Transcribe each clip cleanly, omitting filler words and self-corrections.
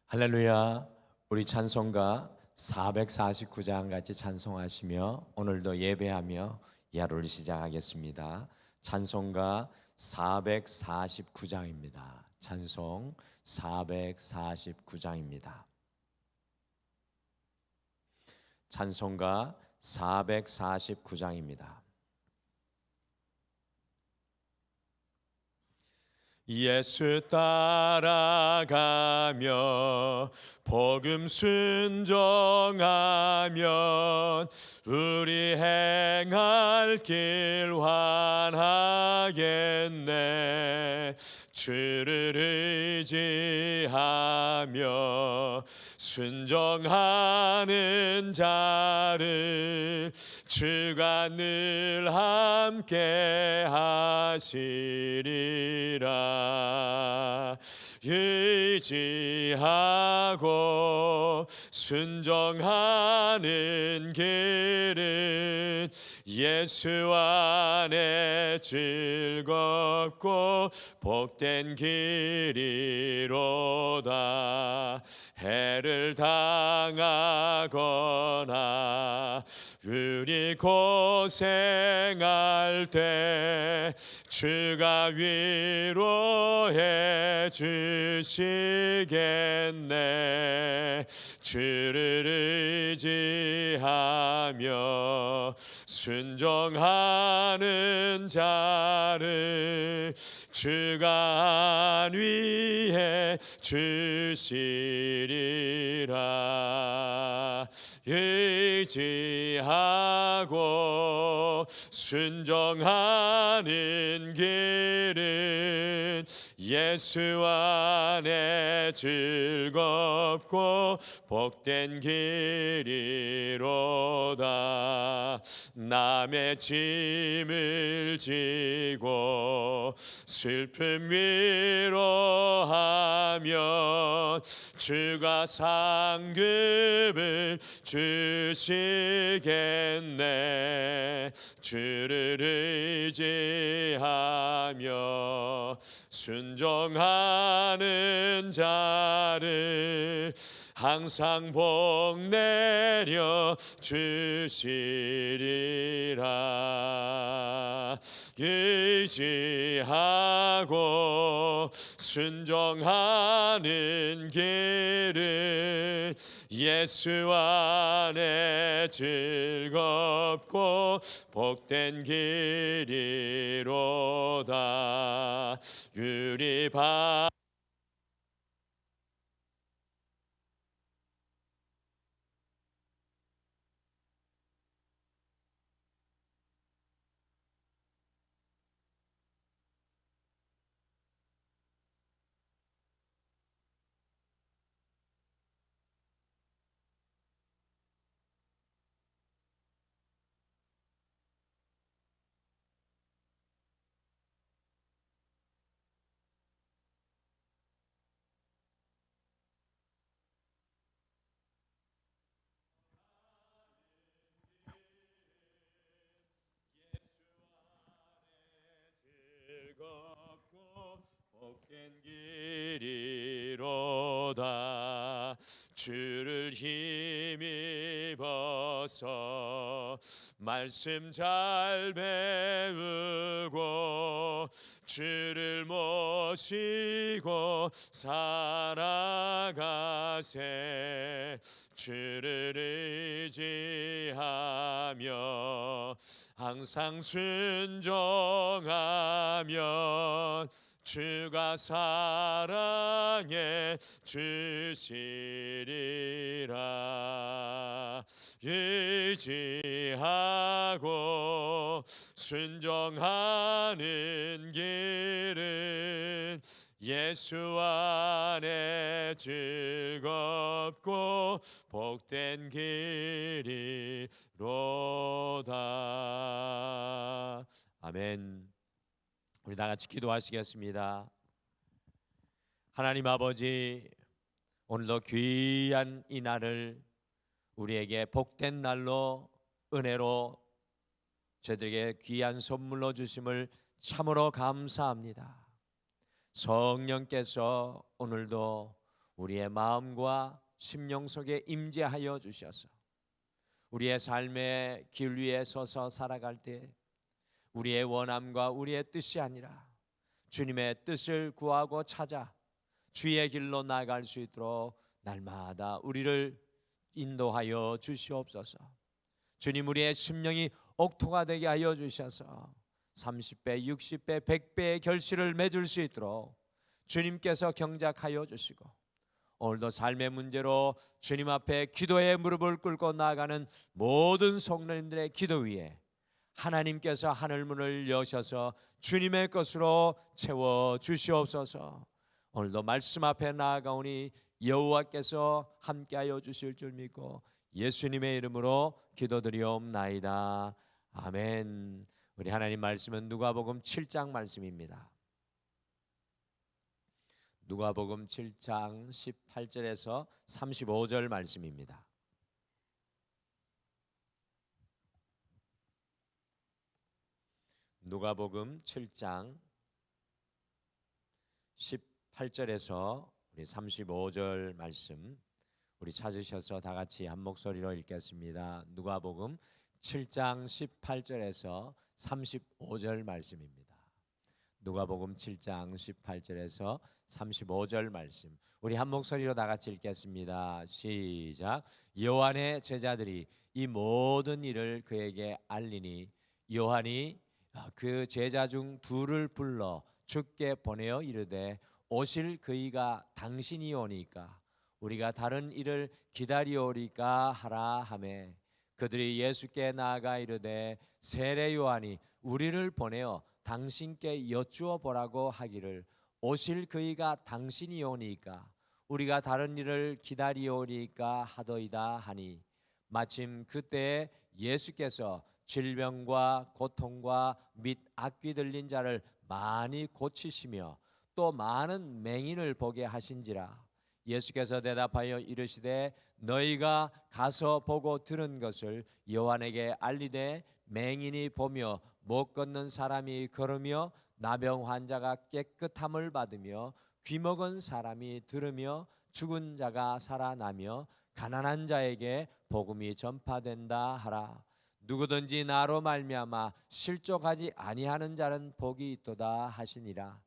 할렐루야. 우리 찬송가 449장 같이 찬송하시며 오늘도 예배하며 이 하루를 시작하겠습니다. 찬송가 449장입니다. 찬송 449장입니다. 찬송가 449장입니다. 예수 따라가며 복음 순종하면 우리 행할 길 환하겠네. 주를 의지하며 순종하는 자를 주가 늘 함께 하시리라. 의지하고 순종하는 길은 예수 안에 즐겁고 복된 길이로다. 해를 당하거나 우리 고생할 때 주가 위로해 주시겠네. 주를 의지하며 순종하는 자를 주가 안위해 주시리라. 의지하고 순종하는 길은 예수 안에 즐겁고 복된 길이로다. 남의 짐을 지고 슬픔 위로하면 주가 상급을 주시겠네. 주를 의지하며 순종하는 자를 항상 복 내려 주시리라. 의지하고 순종하는 길은 예수 안에 즐겁고 복된 길이로다. 유리바 즐겁고 복된 길이로다. 주를 힘입어서 말씀 잘 배우고 주를 모시고 살아가세. 주를 의지하며 항상 순종하면 주가 사랑해 주시리라. 의지하고 순종하는 길은 예수 안에 즐겁고 복된 길이로다. 아멘. 우리 다 같이 기도하시겠습니다. 하나님 아버지, 오늘도 귀한 이 날을 우리에게 복된 날로 은혜로 저희들에게 귀한 선물로 주심을 참으로 감사합니다. 성령께서 오늘도 우리의 마음과 심령 속에 임재하여 주셔서 우리의 삶의 길 위에 서서 살아갈 때 우리의 원함과 우리의 뜻이 아니라 주님의 뜻을 구하고 찾아 주의 길로 나아갈 수 있도록 날마다 우리를 인도하여 주시옵소서. 주님, 우리의 심령이 옥토가 되게 하여 주셔서 30배, 60배, 100배의 결실을 맺을 수 있도록 주님께서 경작하여 주시고, 오늘도 삶의 문제로 주님 앞에 기도의 무릎을 꿇고 나아가는 모든 성도님들의 기도 위에 하나님께서 하늘문을 여셔서 주님의 것으로 채워 주시옵소서. 오늘도 말씀 앞에 나아가오니 여호와께서 함께하여 주실 줄 믿고 예수님의 이름으로 기도드리옵나이다. 아멘. 우리 하나님 말씀은 누가복음 7장 말씀입니다. 누가복음 7장 18절에서 35절 말씀입니다. 누가복음 7장 18절에서 우리 35절 말씀 우리 찾으셔서 다 같이 한 목소리로 읽겠습니다. 누가복음 7장 18절에서 35절 말씀입니다. 누가복음 7장 18절에서 35절 말씀 우리 한 목소리로 다 같이 읽겠습니다. 시작. 요한의 제자들이 이 모든 일을 그에게 알리니 요한이 그 제자 중 둘을 불러 주께 보내어 이르되 오실 그이가 당신이 오니까 우리가 다른 일을 기다리오리까 하라 하매 그들이 예수께 나아가 이르되 세례 요한이 우리를 보내어 당신께 여쭈어 보라고 하기를 오실 그이가 당신이 오니까 우리가 다른 일을 기다리오리까 하더이다 하니 마침 그때에 예수께서 질병과 고통과 및 악귀 들린 자를 많이 고치시며 또 많은 맹인을 보게 하신지라. 예수께서 대답하여 이르시되 너희가 가서 보고 들은 것을 요한에게 알리되 맹인이 보며 못 걷는 사람이 걸으며 나병 환자가 깨끗함을 받으며 귀먹은 사람이 들으며 죽은 자가 살아나며 가난한 자에게 복음이 전파된다 하라. 누구든지 나로 말미암아 실족하지 아니하는 자는 복이 있도다 하시니라.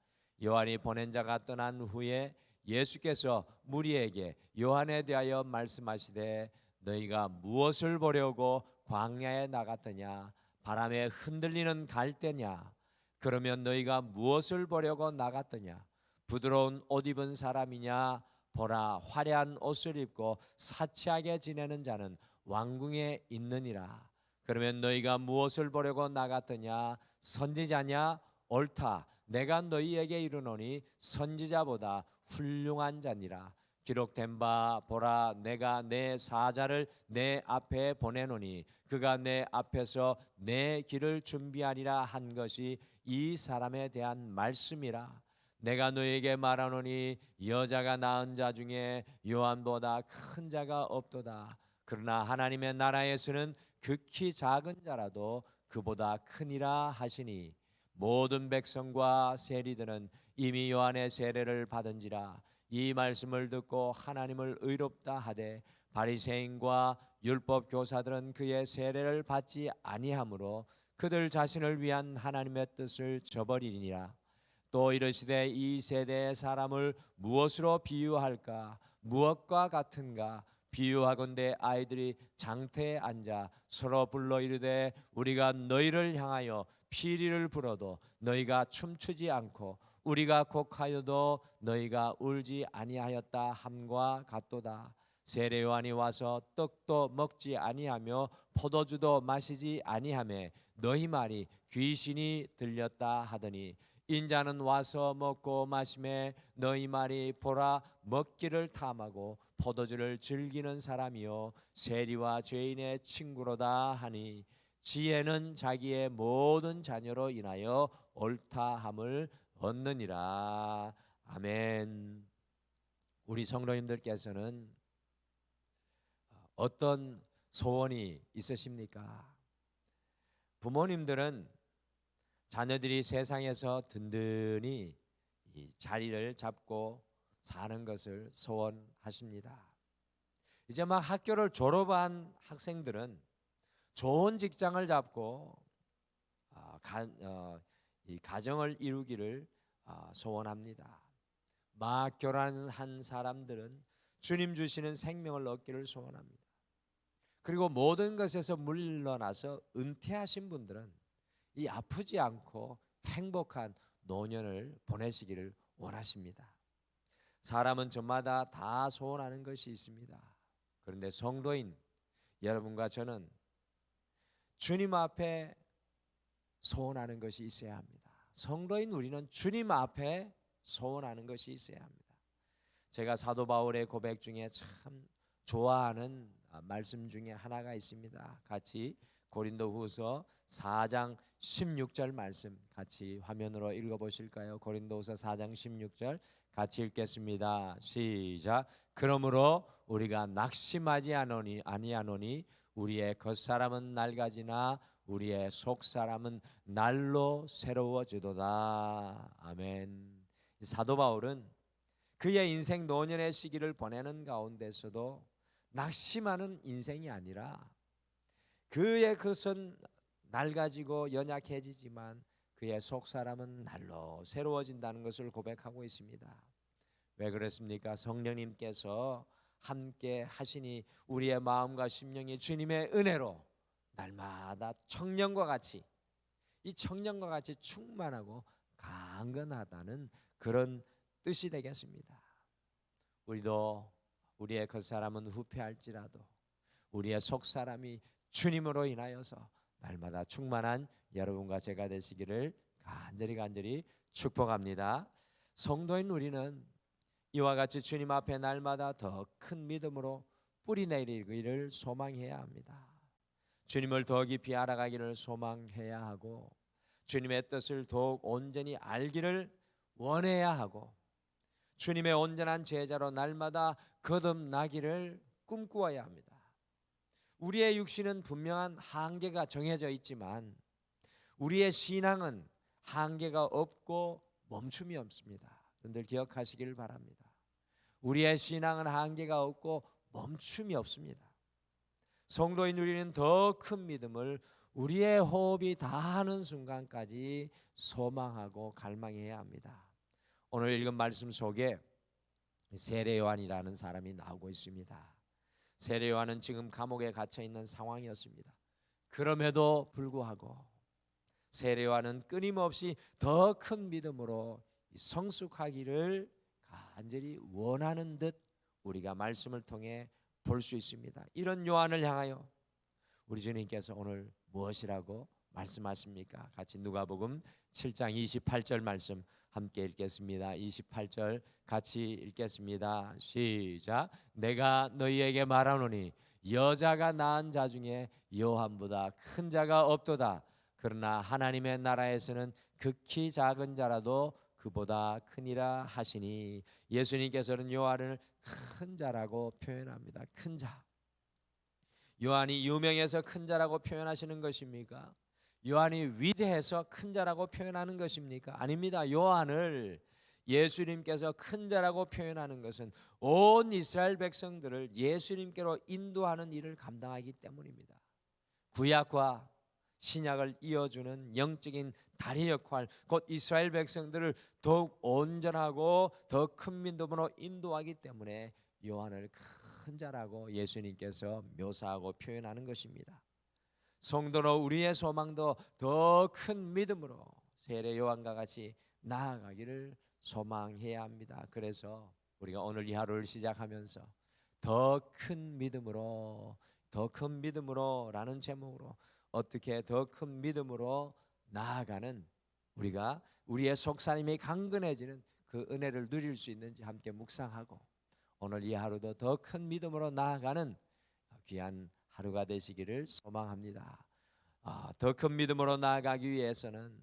요한이 보낸 자가 떠난 후에 예수께서 무리에게 요한에 대하여 말씀하시되 너희가 무엇을 보려고 광야에 나갔더냐? 바람에 흔들리는 갈대냐? 그러면 너희가 무엇을 보려고 나갔더냐? 부드러운 옷 입은 사람이냐? 보라, 화려한 옷을 입고 사치하게 지내는 자는 왕궁에 있느니라. 그러면 너희가 무엇을 보려고 나갔더냐? 선지자냐? 옳다. 내가 너희에게 이르노니 선지자보다 훌륭한 자니라. 기록된 바 보라, 내가 내 사자를 내 앞에 보내노니 그가 내 앞에서 내 길을 준비하리라 한 것이 이 사람에 대한 말씀이라. 내가 너에게 말하노니 여자가 낳은 자 중에 요한보다 큰 자가 없도다. 그러나 하나님의 나라에서는 극히 작은 자라도 그보다 크니라 하시니 모든 백성과 세리들은 이미 요한의 세례를 받은지라. 이 말씀을 듣고 하나님을 의롭다 하되 바리새인과 율법 교사들은 그의 세례를 받지 아니하므로 그들 자신을 위한 하나님의 뜻을 저버리니라. 또 이르시되 이 세대의 사람을 무엇으로 비유할까? 무엇과 같은가? 비유하건대 아이들이 장태에 앉아 서로 불러 이르되 우리가 너희를 향하여 피리를 불어도 너희가 춤추지 않고 우리가 곡하여도 너희가 울지 아니하였다 함과 같도다. 세례 요한이 와서 떡도 먹지 아니하며 포도주도 마시지 아니하며 너희 말이 귀신이 들렸다 하더니 인자는 와서 먹고 마시매 너희 말이 보라 먹기를 탐하고 포도주를 즐기는 사람이요 세리와 죄인의 친구로다 하니 지혜는 자기의 모든 자녀로 인하여 옳다함을 얻느니라. 아멘. 우리 성도님들께서는 어떤 소원이 있으십니까? 부모님들은 자녀들이 세상에서 든든히 이 자리를 잡고 사는 것을 소원하십니다. 이제 막 학교를 졸업한 학생들은 좋은 직장을 잡고 이 가정을 이루기를 소원합니다. 막 결혼한 사람들은 주님 주시는 생명을 얻기를 소원합니다. 그리고 모든 것에서 물러나서 은퇴하신 분들은 이 아프지 않고 행복한 노년을 보내시기를 원하십니다. 사람은 저마다 다 소원하는 것이 있습니다. 그런데 성도인 여러분과 저는 주님 앞에 소원하는 것이 있어야 합니다. 성도인 우리는 주님 앞에 소원하는 것이 있어야 합니다. 제가 사도 바울의 고백 중에 참 좋아하는 말씀 중에 하나가 있습니다. 같이 고린도후서 4장 16절 말씀 같이 화면으로 읽어보실까요? 고린도후서 4장 16절 같이 읽겠습니다. 시작. 그러므로 우리가 낙심하지 아니하노니 우리의 겉사람은 낡아지나 우리의 속사람은 날로 새로워지도다. 아멘. 사도 바울은 그의 인생 노년의 시기를 보내는 가운데서도 낙심하는 인생이 아니라 그의 것은 낡아지고 연약해지지만 그의 속사람은 날로 새로워진다는 것을 고백하고 있습니다. 왜 그렇습니까? 성령님께서 함께 하시니 우리의 마음과 심령이 주님의 은혜로 날마다 청년과 같이 이 청년과 같이 충만하고 강건하다는 그런 뜻이 되겠습니다. 우리도 우리의 겉사람은 후패할지라도 우리의 속사람이 주님으로 인하여서 날마다 충만한 여러분과 제가 되시기를 간절히 축복합니다. 성도인 우리는 이와 같이 주님 앞에 날마다 더 큰 믿음으로 뿌리 내리기를 소망해야 합니다. 주님을 더 깊이 알아가기를 소망해야 하고 주님의 뜻을 더욱 온전히 알기를 원해야 하고 주님의 온전한 제자로 날마다 거듭나기를 꿈꾸어야 합니다. 우리의 육신은 분명한 한계가 정해져 있지만 우리의 신앙은 한계가 없고 멈춤이 없습니다. 여러분들 기억하시기를 바랍니다. 우리의 신앙은 한계가 없고 멈춤이 없습니다. 성도인 우리는 더 큰 믿음을 우리의 호흡이 다하는 순간까지 소망하고 갈망해야 합니다. 오늘 읽은 말씀 속에 세례 요한이라는 사람이 나오고 있습니다. 세례 요한은 지금 감옥에 갇혀 있는 상황이었습니다. 그럼에도 불구하고 세례 요한은 끊임없이 더 큰 믿음으로 성숙하기를 간절히 원하는 듯 우리가 말씀을 통해 볼 수 있습니다. 이런 요한을 향하여 우리 주님께서 오늘 무엇이라고 말씀하십니까? 같이 누가복음 7장 28절 말씀 함께 읽겠습니다. 28절 같이 읽겠습니다. 시작. 내가 너희에게 말하노니 여자가 낳은 자 중에 요한보다 큰 자가 없도다. 그러나 하나님의 나라에서는 극히 작은 자라도 그보다 크니라 하시니 예수님께서는 요한을 큰 자라고 표현합니다. 큰 자. 요한이 유명해서 큰 자라고 표현하시는 것입니까? 요한이 위대해서 큰 자라고 표현하는 것입니까? 아닙니다. 요한을 예수님께서 큰 자라고 표현하는 것은 온 이스라엘 백성들을 예수님께로 인도하는 일을 감당하기 때문입니다. 구약과 신약을 이어주는 영적인 다리 역할, 곧 이스라엘 백성들을 더욱 온전하고 더 큰 믿음으로 인도하기 때문에 요한을 큰 자라고 예수님께서 묘사하고 표현하는 것입니다. 성도로 우리의 소망도 더 큰 믿음으로 세례 요한과 같이 나아가기를 소망해야 합니다. 그래서 우리가 오늘 이 하루를 시작하면서 더 큰 믿음으로 라는 제목으로 어떻게 더 큰 믿음으로 나아가는 우리가 우리의 속사람이 강건해지는 그 은혜를 누릴 수 있는지 함께 묵상하고 오늘 이 하루도 더 큰 믿음으로 나아가는 귀한 하루가 되시기를 소망합니다. 더 큰 믿음으로 나아가기 위해서는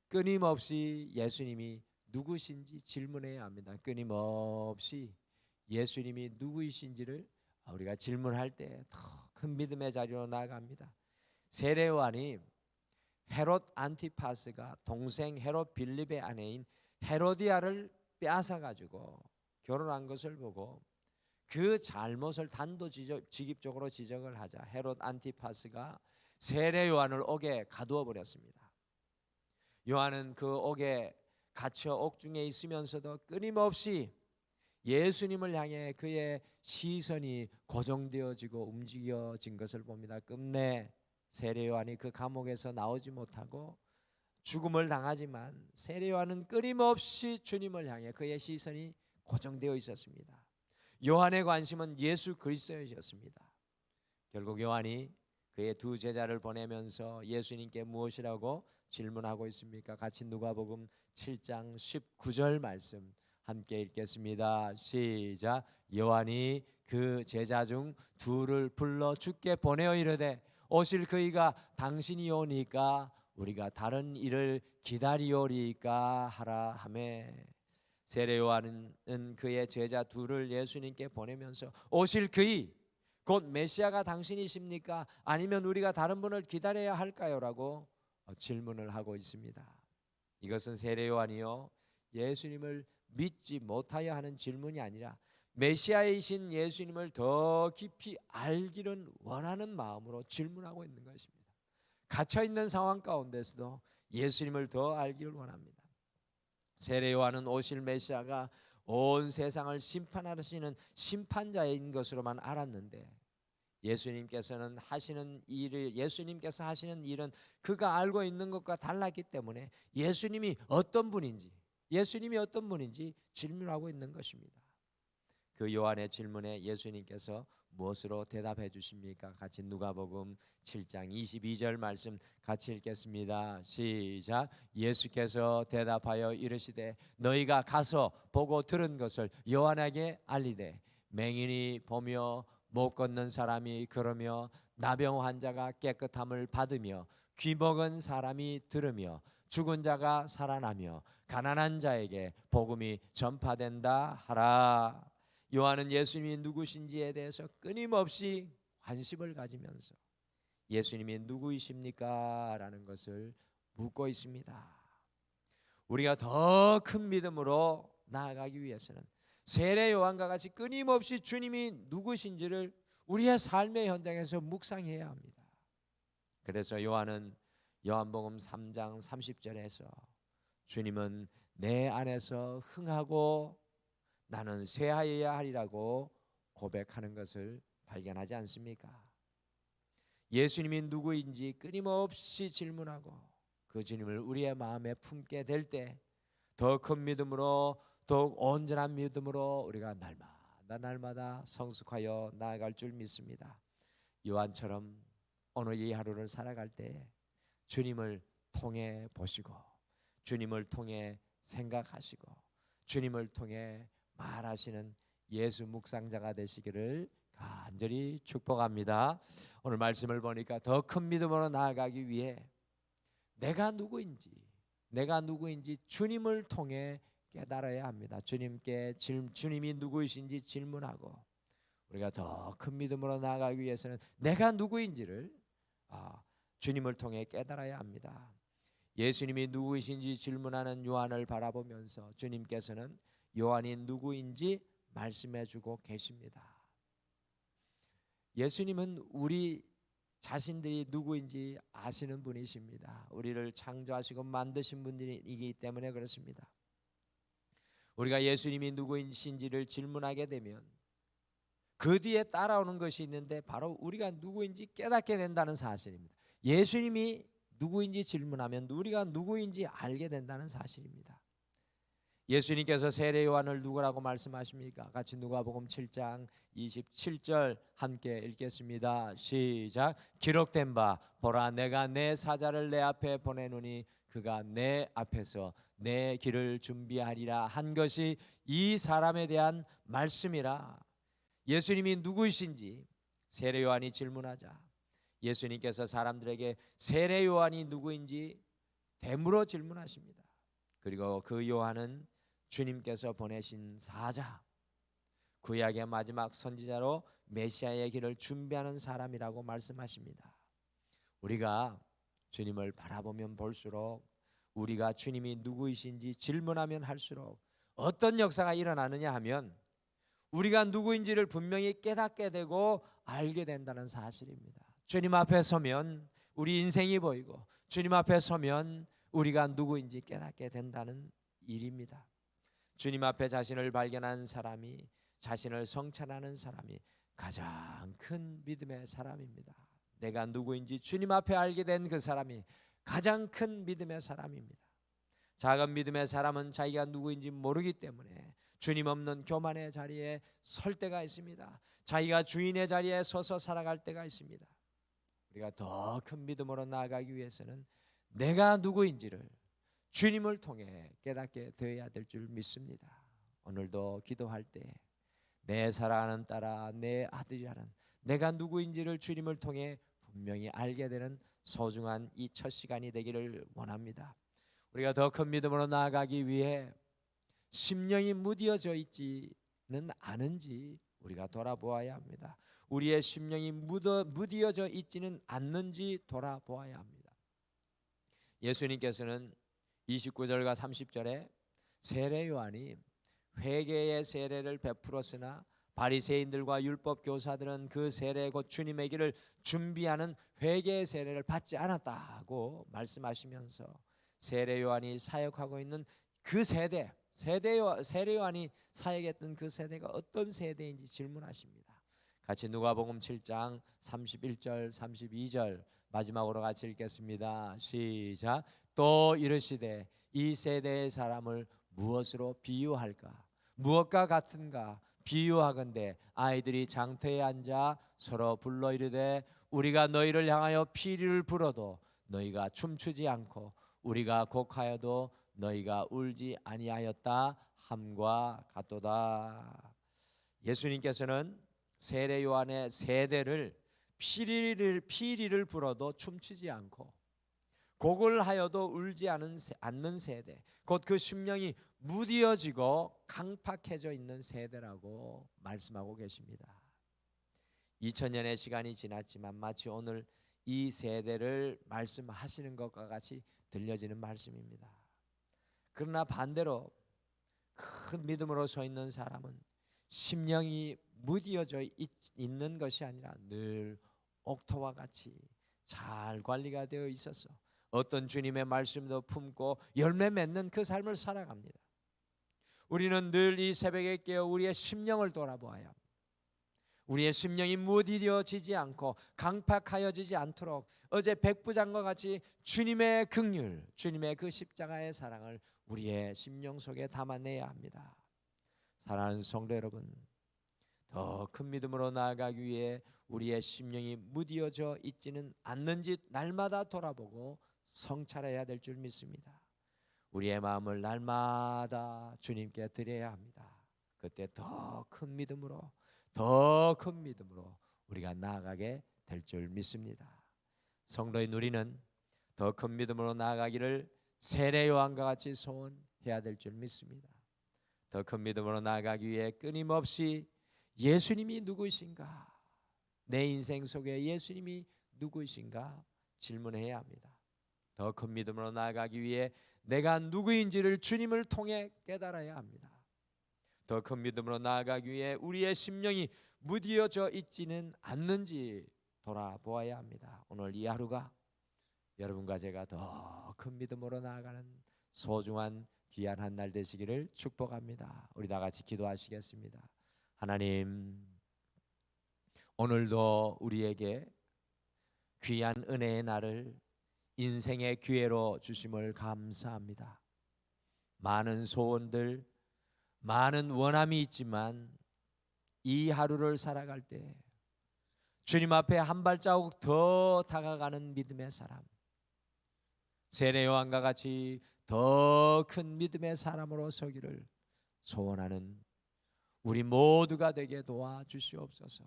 끊임없이 예수님이 누구신지 질문해야 합니다. 끊임없이 예수님이 누구이신지를 우리가 질문할 때 더 큰 믿음의 자리로 나아갑니다. 세례 요한이 헤롯 안티파스가 동생 헤롯 빌립의 아내인 헤로디아를 빼앗아 가지고 결혼한 것을 보고 그 잘못을 단도직입적으로 지적을 하자 헤롯 안티파스가 세례 요한을 옥에 가두어 버렸습니다. 요한은 그 옥에 갇혀 옥중에 있으면서도 끊임없이 예수님을 향해 그의 시선이 고정되어지고 움직여진 것을 봅니다. 끝내 세례 요한이 그 감옥에서 나오지 못하고 죽음을 당하지만 세례 요한은 끊임없이 주님을 향해 그의 시선이 고정되어 있었습니다. 요한의 관심은 예수 그리스도였습니다. 결국 요한이 그의 두 제자를 보내면서 예수님께 무엇이라고 질문하고 있습니까? 같이 누가복음 7장 19절 말씀 함께 읽겠습니다. 시작. 요한이 그 제자 중 둘을 불러 주께 보내어 이르되 오실 그이가 당신이 오니까 우리가 다른 일을 기다리오리까 하라 하매. 세례 요한은 그의 제자 둘을 예수님께 보내면서 오실 그이 곧 메시아가 당신이십니까? 아니면 우리가 다른 분을 기다려야 할까요? 라고 질문을 하고 있습니다. 이것은 세례 요한이요 예수님을 믿지 못하여 하는 질문이 아니라 메시아이신 예수님을 더 깊이 알기를 원하는 마음으로 질문하고 있는 것입니다. 갇혀있는 상황 가운데서도 예수님을 더 알기를 원합니다. 세례 요한은 오실 메시아가 온 세상을 심판하시는 심판자인 것으로만 알았는데 예수님께서 하시는 일은 그가 알고 있는 것과 달랐기 때문에 예수님이 어떤 분인지 질문하고 있는 것입니다. 그 요한의 질문에 예수님께서 무엇으로 대답해 주십니까? 같이 누가복음 7장 22절 말씀 같이 읽겠습니다. 시작. 예수께서 대답하여 이르시되 너희가 가서 보고 들은 것을 요한에게 알리되 맹인이 보며 못 걷는 사람이 걸으며 나병 환자가 깨끗함을 받으며 귀먹은 사람이 들으며 죽은 자가 살아나며 가난한 자에게 복음이 전파된다 하라. 요한은 예수님이 누구신지에 대해서 끊임없이 관심을 가지면서 예수님이 누구이십니까? 라는 것을 묻고 있습니다. 우리가 더 큰 믿음으로 나아가기 위해서는 세례 요한과 같이 끊임없이 주님이 누구신지를 우리의 삶의 현장에서 묵상해야 합니다. 그래서 요한은 요한복음 3장 30절에서 주님은 내 안에서 흥하고 나는 쇠하여야 하리라고 고백하는 것을 발견하지 않습니까? 예수님이 누구인지 끊임없이 질문하고 그 주님을 우리의 마음에 품게 될 때 더 큰 믿음으로 더욱 온전한 믿음으로 우리가 날마다 성숙하여 나아갈 줄 믿습니다. 요한처럼 오늘 이 하루를 살아갈 때 주님을 통해 보시고 주님을 통해 생각하시고 주님을 통해 말하시는 예수 묵상자가 되시기를 간절히 축복합니다. 오늘 말씀을 보니까 더 큰 믿음으로 나아가기 위해 내가 누구인지 주님을 통해 깨달아야 합니다. 주님이 누구이신지 질문하고 우리가 더 큰 믿음으로 나아가기 위해서는 내가 누구인지를 주님을 통해 깨달아야 합니다. 예수님이 누구이신지 질문하는 요한을 바라보면서 주님께서는 요한이 누구인지 말씀해주고 계십니다. 예수님은 우리 자신들이 누구인지 아시는 분이십니다. 우리를 창조하시고 만드신 분이기 때문에 그렇습니다. 우리가 예수님이 누구이신지를 질문하게 되면 그 뒤에 따라오는 것이 있는데 바로 우리가 누구인지 깨닫게 된다는 사실입니다. 예수님이 누구인지 질문하면 우리가 누구인지 알게 된다는 사실입니다. 예수님께서 세례 요한을 누구라고 말씀하십니까? 같이 누가복음 7장 27절 함께 읽겠습니다. 시작. 기록된 바 보라 내가 내 사자를 내 앞에 보내노니 그가 내 앞에서 내 길을 준비하리라 한 것이 이 사람에 대한 말씀이라. 예수님이 누구이신지 세례 요한이 질문하자 예수님께서 사람들에게 세례 요한이 누구인지 되물어 질문하십니다. 그리고 그 요한은 주님께서 보내신 사자, 구약의 마지막 선지자로 메시아의 길을 준비하는 사람이라고 말씀하십니다. 우리가 주님을 바라보면 볼수록 우리가 주님이 누구이신지 질문하면 할수록 어떤 역사가 일어나느냐 하면 우리가 누구인지를 분명히 깨닫게 되고 알게 된다는 사실입니다. 주님 앞에 서면 우리 인생이 보이고 주님 앞에 서면 우리가 누구인지 깨닫게 된다는 일입니다. 주님 앞에 자신을 발견한 사람이, 자신을 성찰하는 사람이 가장 큰 믿음의 사람입니다. 내가 누구인지 주님 앞에 알게 된 그 사람이 가장 큰 믿음의 사람입니다. 작은 믿음의 사람은 자기가 누구인지 모르기 때문에 주님 없는 교만의 자리에 설 때가 있습니다. 자기가 주인의 자리에 서서 살아갈 때가 있습니다. 우리가 더 큰 믿음으로 나아가기 위해서는 내가 누구인지를 주님을 통해 깨닫게 되어야 될 줄 믿습니다. 오늘도 기도할 때 내 사랑하는 딸아, 내 아들이라는 내가 누구인지를 주님을 통해 분명히 알게 되는 소중한 이 첫 시간이 되기를 원합니다. 우리가 더 큰 믿음으로 나아가기 위해 심령이 무디어져 있지는 않은지 우리가 돌아보아야 합니다. 우리의 심령이 무디어져 있지는 않는지 돌아보아야 합니다. 예수님께서는 29절과 30절에 세례 요한이 회개의 세례를 베풀었으나 바리새인들과 율법 교사들은 그 세례 곧 주님의 길을 준비하는 회개의 세례를 받지 않았다고 말씀하시면서 세례 요한이 사역하고 있는 그 세례 요한이 사역했던 그 세대가 어떤 세대인지 질문하십니다. 같이 누가복음 7장 31절 32절 마지막으로 같이 읽겠습니다. 시작. 또 이르시되 이 세대의 사람을 무엇으로 비유할까? 무엇과 같은가? 비유하건대 아이들이 장터에 앉아 서로 불러 이르되 우리가 너희를 향하여 피리를 불어도 너희가 춤추지 않고 우리가 곡하여도 너희가 울지 아니하였다 함과 같도다. 예수님께서는 세례 요한의 세대를 피리를 불어도 춤추지 않고 곡을 하여도 울지 않는 세대, 곧 그 심령이 무디어지고 강팍해져 있는 세대라고 말씀하고 계십니다. 2000년의 시간이 지났지만 마치 오늘 이 세대를 말씀하시는 것과 같이 들려지는 말씀입니다. 그러나 반대로 큰 믿음으로 서 있는 사람은 심령이 무디어져 있는 것이 아니라 늘 옥토와 같이 잘 관리가 되어 있어서 어떤 주님의 말씀도 품고 열매 맺는 그 삶을 살아갑니다. 우리는 늘 이 새벽에 깨어 우리의 심령을 돌아보아야 합니다. 우리의 심령이 무디어지지 않고 강팍하여지지 않도록 어제 백부장과 같이 주님의 긍휼, 주님의 그 십자가의 사랑을 우리의 심령 속에 담아내야 합니다. 사랑하는 성도 여러분, 더 큰 믿음으로 나아가기 위해 우리의 심령이 무디어져 있지는 않는지 날마다 돌아보고 성찰해야 될 줄 믿습니다. 우리의 마음을 날마다 주님께 드려야 합니다. 그때 더 큰 믿음으로 우리가 나아가게 될 줄 믿습니다. 성도인 우리는 더 큰 믿음으로 나아가기를 세례 요한과 같이 소원해야 될 줄 믿습니다. 더 큰 믿음으로 나아가기 위해 끊임없이 예수님이 누구이신가, 내 인생 속에 예수님이 누구이신가 질문해야 합니다. 더 큰 믿음으로 나아가기 위해 내가 누구인지를 주님을 통해 깨달아야 합니다. 더 큰 믿음으로 나아가기 위해 우리의 심령이 무디어져 있지는 않는지 돌아보아야 합니다. 오늘 이 하루가 여러분과 제가 더 큰 믿음으로 나아가는 소중한 귀한 한 날 되시기를 축복합니다. 우리 다 같이 기도하시겠습니다. 하나님, 오늘도 우리에게 귀한 은혜의 날을 인생의 기회로 주심을 감사합니다. 많은 소원들, 많은 원함이 있지만 이 하루를 살아갈 때 주님 앞에 한 발자국 더 다가가는 믿음의 사람, 세례 요한과 같이 더 큰 믿음의 사람으로 서기를 소원하는 우리 모두가 되게 도와주시옵소서.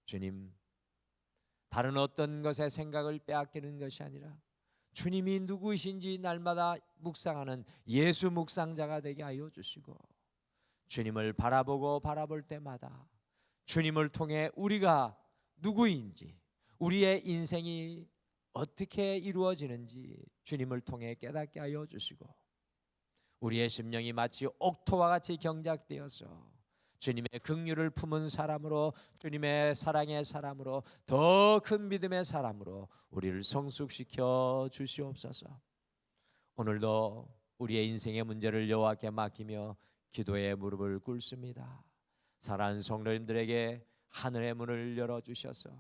주님, 다른 어떤 것에 생각을 빼앗기는 것이 아니라 주님이 누구이신지 날마다 묵상하는 예수 묵상자가 되게 하여 주시고, 주님을 바라볼 때마다 주님을 통해 우리가 누구인지, 우리의 인생이 어떻게 이루어지는지 주님을 통해 깨닫게 하여 주시고, 우리의 심령이 마치 옥토와 같이 경작되어서 주님의 긍휼을 품은 사람으로, 주님의 사랑의 사람으로, 더 큰 믿음의 사람으로 우리를 성숙시켜 주시옵소서. 오늘도 우리의 인생의 문제를 여호와께 맡기며 기도의 무릎을 꿇습니다. 사랑하는 성도님들에게 하늘의 문을 열어주셔서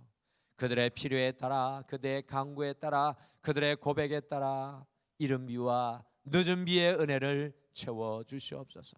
그들의 필요에 따라, 그들의 간구에 따라, 그들의 고백에 따라 이른 비와 늦은 비의 은혜를 채워 주시옵소서.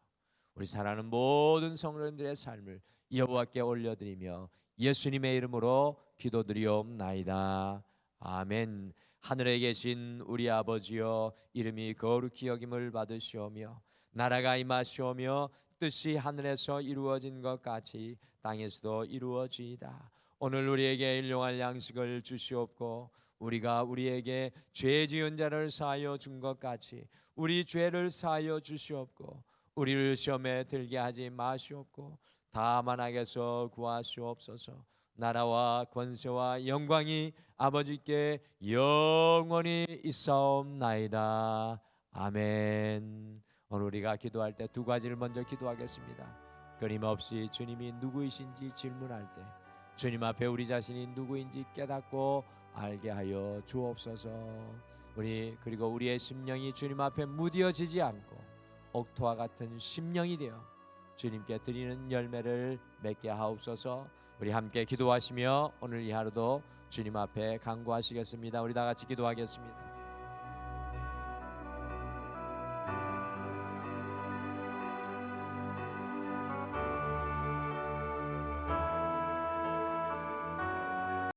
우리 사랑하는 모든 성도님들의 삶을 여호와께 올려드리며 예수님의 이름으로 기도드리옵나이다. 아멘. 하늘에 계신 우리 아버지여, 이름이 거룩히 여김을 받으시오며 나라가 임하시오며 뜻이 하늘에서 이루어진 것 같이 땅에서도 이루어지이다. 오늘 우리에게 일용할 양식을 주시옵고 우리가 우리에게 죄 지은 자를 사하여 준 것 같이 우리 죄를 사하여 주시옵고 우리를 시험에 들게 하지 마시옵고 다만 악에서 구하시옵소서. 나라와 권세와 영광이 아버지께 영원히 있사옵나이다. 아멘. 오늘 우리가 기도할 때 두 가지를 먼저 기도하겠습니다. 끊임없이 주님이 누구이신지 질문할 때 주님 앞에 우리 자신이 누구인지 깨닫고 알게 하여 주옵소서. 그리고 우리의 심령이 주님 앞에 무뎌지지 않고 옥토와 같은 심령이 되어 주님께 드리는 열매를 맺게 하옵소서. 우리 함께 기도하시며 오늘 이 하루도 주님 앞에 간구하시겠습니다. 우리 다 같이 기도하겠습니다.